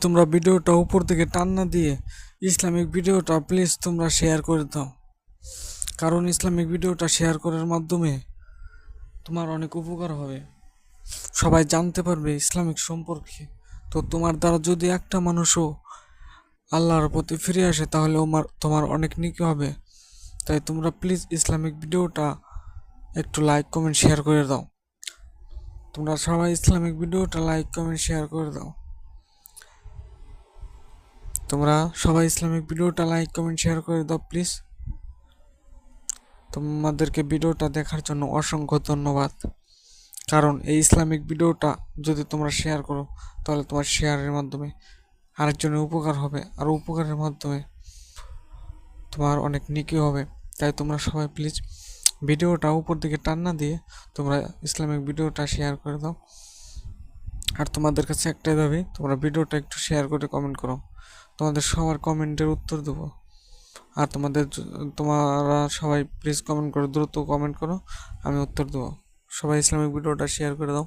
তোমরা ভিডিওটা উপর থেকে টান না দিয়ে ইসলামিক ভিডিওটা প্লিজ তোমরা শেয়ার করে দাও, কারণ ইসলামিক ভিডিওটা শেয়ার করার মাধ্যমে তোমার অনেক উপকার হবে। সবাই জানতে পারবে ইসলামিক সম্পর্কে। তো তোমার দ্বারা যদি একটা মানুষও আল্লাহর প্রতি ফিরে আসে তাহলে তোমার অনেক নেকি হবে। তাই তোমরা প্লিজ ইসলামিক ভিডিওটা একটু লাইক কমেন্ট শেয়ার করে দাও। তোমরা সবাই ইসলামিক ভিডিওটা লাইক কমেন্ট শেয়ার করে দাও। তোমরা সবাই ইসলামিক ভিডিওটা লাইক কমেন্ট শেয়ার করে দাও প্লিজ। তোমাদেরকে ভিডিওটা দেখার জন্য অসংখ্য ধন্যবাদ। কারণ এই ইসলামিক ভিডিওটা যদি তোমরা শেয়ার করো তাহলে তোমার শেয়ারের মাধ্যমে আরেকজনের উপকার হবে, আর উপকারের মাধ্যমে তোমার অনেক নেকি হবে। তাই তোমরা সবাই প্লিজ ভিডিওটা উপর দিকে টান না দিয়ে তোমরা ইসলামিক ভিডিওটা শেয়ার করে দাও। আর তোমাদের কাছে একটাই দাবি, তোমরা ভিডিওটা একটু শেয়ার করে কমেন্ট করো। তোমাদের সবার কমেন্টের উত্তর দেবো। আর তোমরা সবাই প্লিজ কমেন্ট করো, দ্রুত কমেন্ট করো, আমি উত্তর দেবো। সবাই ইসলামিক ভিডিওটা শেয়ার করে দাও।